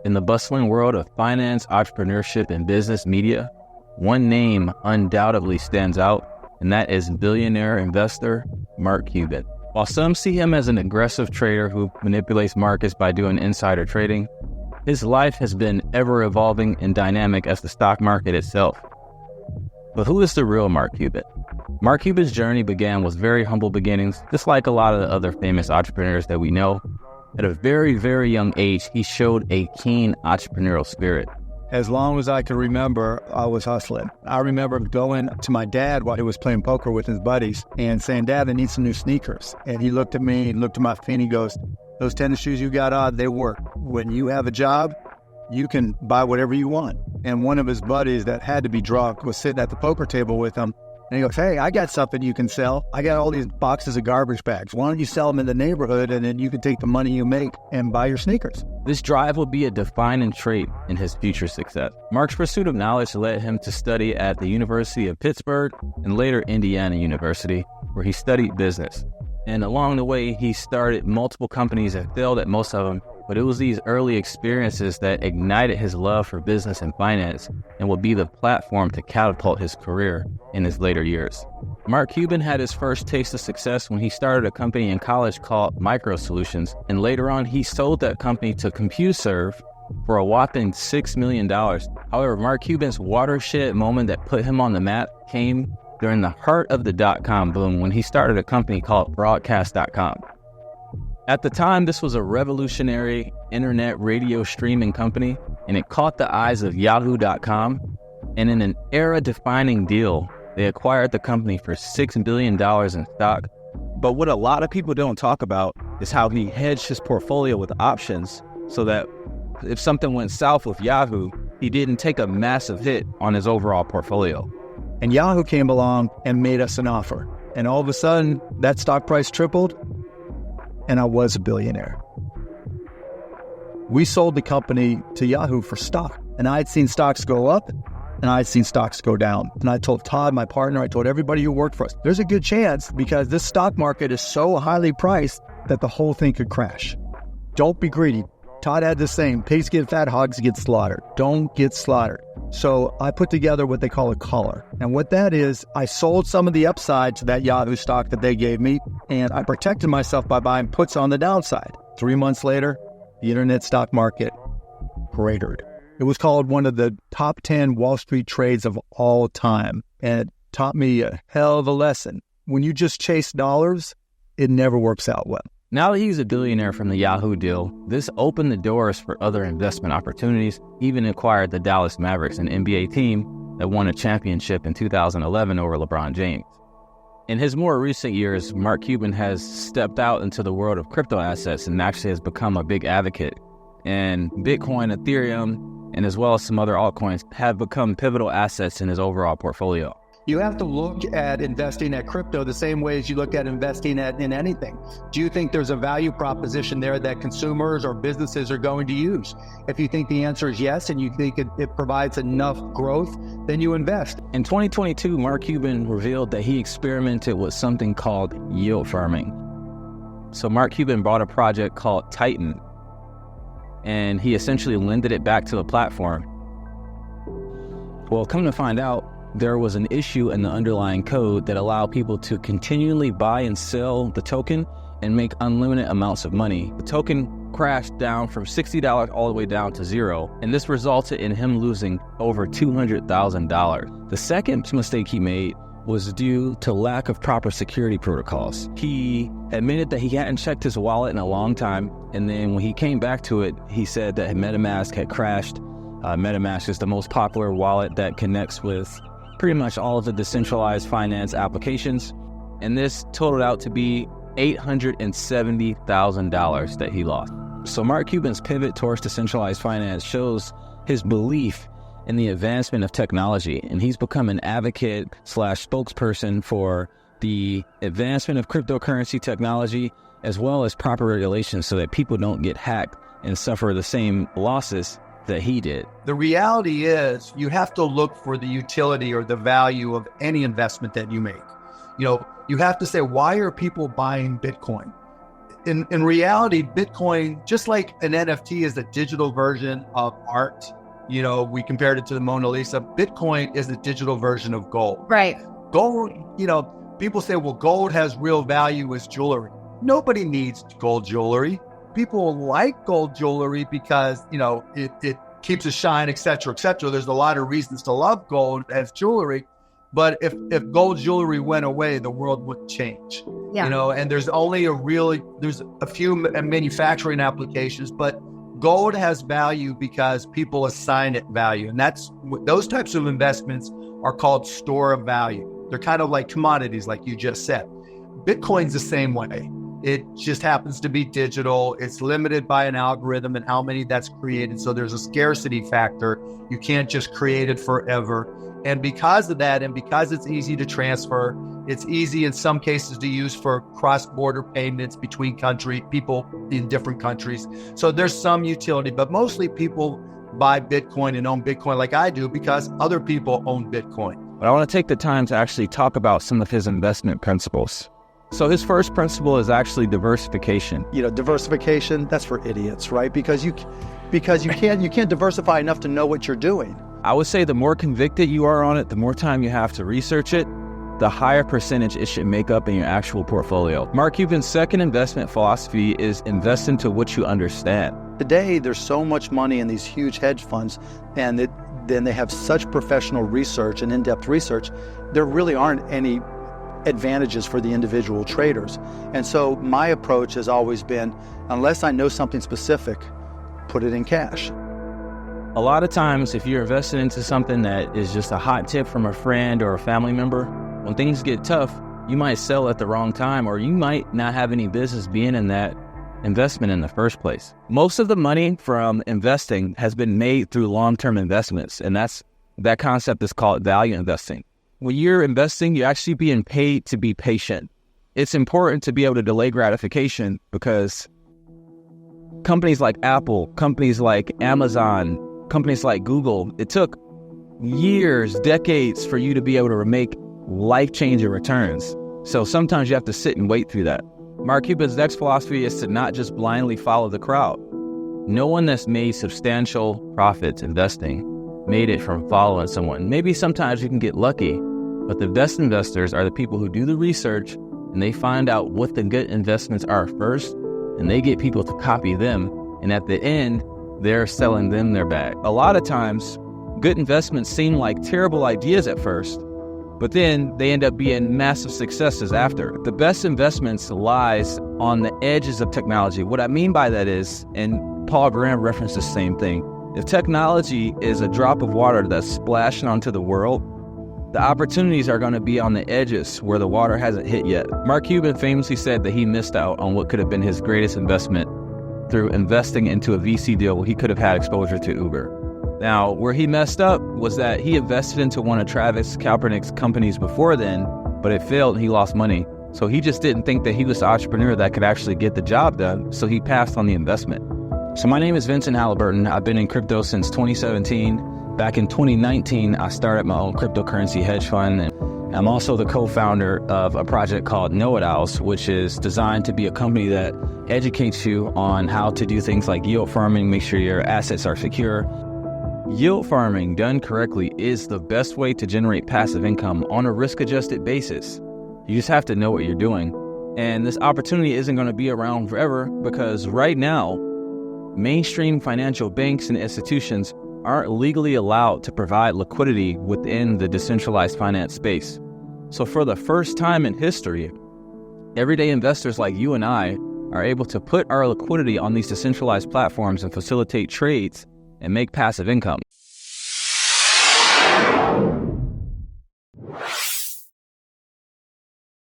In the bustling world of finance, entrepreneurship, and business media, one name undoubtedly stands out, and that is billionaire investor Mark Cuban. While some see him as an aggressive trader who manipulates markets by doing insider trading, his life has been ever-evolving and dynamic as the stock market itself. But who is the real Mark Cuban? Mark Cuban's journey began with very humble beginnings, just like a lot of the other famous entrepreneurs that we know. At a very, very young age, he showed a keen entrepreneurial spirit. As long as I can remember, I was hustling. I remember going to my dad while he was playing poker with his buddies and saying, "Dad, I need some new sneakers." And he looked at me, looked at my feet, and he goes, "Those tennis shoes you got on, they work. When you have a job, you can buy whatever you want." And one of his buddies that had to be drunk was sitting at the poker table with him. And he goes, "Hey, I got something you can sell. I got all these boxes of garbage bags. Why don't you sell them in the neighborhood, and then you can take the money you make and buy your sneakers?" This drive will be a defining trait in his future success. Mark's pursuit of knowledge led him to study at the University of Pittsburgh and later Indiana University, where he studied business. And along the way, he started multiple companies and failed at most of them, but it was these early experiences that ignited his love for business and finance and would be the platform to catapult his career in his later years. Mark Cuban had his first taste of success when he started a company in college called Micro Solutions, and later on he sold that company to CompuServe for a whopping $6 million. However, Mark Cuban's watershed moment that put him on the map came during the heart of the dot-com boom when he started a company called Broadcast.com. At the time, this was a revolutionary internet radio streaming company, and it caught the eyes of Yahoo.com. And in an era-defining deal, they acquired the company for $6 billion in stock. But what a lot of people don't talk about is how he hedged his portfolio with options so that if something went south with Yahoo, he didn't take a massive hit on his overall portfolio. And Yahoo came along and made us an offer. And all of a sudden, that stock price tripled, and I was a billionaire. We sold the company to Yahoo for stock, and I had seen stocks go up, and I had seen stocks go down. And I told Todd, my partner, I told everybody who worked for us, there's a good chance because this stock market is so highly priced that the whole thing could crash. Don't be greedy. Todd had the same. Pigs get fat, hogs get slaughtered. Don't get slaughtered. So I put together what they call a collar. And what that is, I sold some of the upside to that Yahoo stock that they gave me, and I protected myself by buying puts on the downside. 3 months later, the internet stock market cratered. It was called one of the top 10 Wall Street trades of all time. And it taught me a hell of a lesson. When you just chase dollars, it never works out well. Now that he's a billionaire from the Yahoo deal, this opened the doors for other investment opportunities, even acquired the Dallas Mavericks, an NBA team that won a championship in 2011 over LeBron James. In his more recent years, Mark Cuban has stepped out into the world of crypto assets and actually has become a big advocate. And Bitcoin, Ethereum, and as well as some other altcoins have become pivotal assets in his overall portfolio. You have to look at investing at crypto the same way as you look at investing in anything. Do you think there's a value proposition there that consumers or businesses are going to use? If you think the answer is yes, and you think it provides enough growth, then you invest. In 2022, Mark Cuban revealed that he experimented with something called yield farming. So Mark Cuban bought a project called Titan, and he essentially lended it back to the platform. Well, come to find out, there was an issue in the underlying code that allowed people to continually buy and sell the token and make unlimited amounts of money. The token crashed down from $60 all the way down to zero, and this resulted in him losing over $200,000. The second mistake he made was due to lack of proper security protocols. He admitted that he hadn't checked his wallet in a long time, and then when he came back to it, he said that MetaMask had crashed. MetaMask is the most popular wallet that connects with pretty much all of the decentralized finance applications, and this totaled out to be $870,000 that he lost. So Mark Cuban's pivot towards decentralized finance shows his belief in the advancement of technology, and he's become an advocate / spokesperson for the advancement of cryptocurrency technology as well as proper regulations so that people don't get hacked and suffer the same losses that he did. The reality is you have to look for the utility or the value of any investment that you make. You have to say, why are people buying Bitcoin? in reality, Bitcoin, just like an NFT is the digital version of art, we compared it to the Mona Lisa. Bitcoin is the digital version of gold. Right. Gold, people say, well, gold has real value as jewelry. Nobody needs gold jewelry. People like gold jewelry because, it keeps a shine, et cetera, et cetera. There's a lot of reasons to love gold as jewelry. But if gold jewelry went away, the world would change. Yeah. And there's a few manufacturing applications, but gold has value because people assign it value. And those types of investments are called store of value. They're kind of like commodities, like you just said. Bitcoin's the same way. It just happens to be digital. It's limited by an algorithm and how many that's created. So there's a scarcity factor. You can't just create it forever. And because of that, and because it's easy to transfer, it's easy in some cases to use for cross-border payments between people in different countries. So there's some utility, but mostly people buy Bitcoin and own Bitcoin like I do because other people own Bitcoin. But I want to take the time to actually talk about some of his investment principles. So his first principle is actually diversification. Diversification, that's for idiots, right? Because you can't diversify enough to know what you're doing. I would say the more convicted you are on it, the more time you have to research it, the higher percentage it should make up in your actual portfolio. Mark Cuban's second investment philosophy is invest into what you understand. Today, there's so much money in these huge hedge funds, and then they have such professional research and in-depth research, there really aren't any advantages for the individual traders. And so my approach has always been, unless I know something specific, put it in cash. A lot of times, if you're invested into something that is just a hot tip from a friend or a family member, when things get tough, you might sell at the wrong time, or you might not have any business being in that investment in the first place. Most of the money from investing has been made through long-term investments, and that concept is called value investing. When you're investing, you're actually being paid to be patient. It's important to be able to delay gratification because companies like Apple, companies like Amazon, companies like Google, it took years, decades for you to be able to make life-changing returns. So sometimes you have to sit and wait through that. Mark Cuban's next philosophy is to not just blindly follow the crowd. No one that's made substantial profits investing made it from following someone. Maybe sometimes you can get lucky, but the best investors are the people who do the research and they find out what the good investments are first, and they get people to copy them. And at the end, they're selling them their bag. A lot of times, good investments seem like terrible ideas at first, but then they end up being massive successes after. The best investments lies on the edges of technology. What I mean by that is, and Paul Graham referenced the same thing, if technology is a drop of water that's splashing onto the world, the opportunities are going to be on the edges where the water hasn't hit yet. Mark Cuban famously said that he missed out on what could have been his greatest investment through investing into a VC deal where he could have had exposure to Uber. Now, where he messed up was that he invested into one of Travis Kalanick's companies before then, but it failed and he lost money. So he just didn't think that he was the entrepreneur that could actually get the job done, so he passed on the investment. So my name is Vincent Halliburton. I've been in crypto since 2017. Back in 2019, I started my own cryptocurrency hedge fund. And I'm also the co-founder of a project called Know It Owls, which is designed to be a company that educates you on how to do things like yield farming, make sure your assets are secure. Yield farming done correctly is the best way to generate passive income on a risk-adjusted basis. You just have to know what you're doing. And this opportunity isn't going to be around forever because right now, mainstream financial banks and institutions aren't legally allowed to provide liquidity within the decentralized finance space. So for the first time in history, everyday investors like you and I are able to put our liquidity on these decentralized platforms and facilitate trades and make passive income.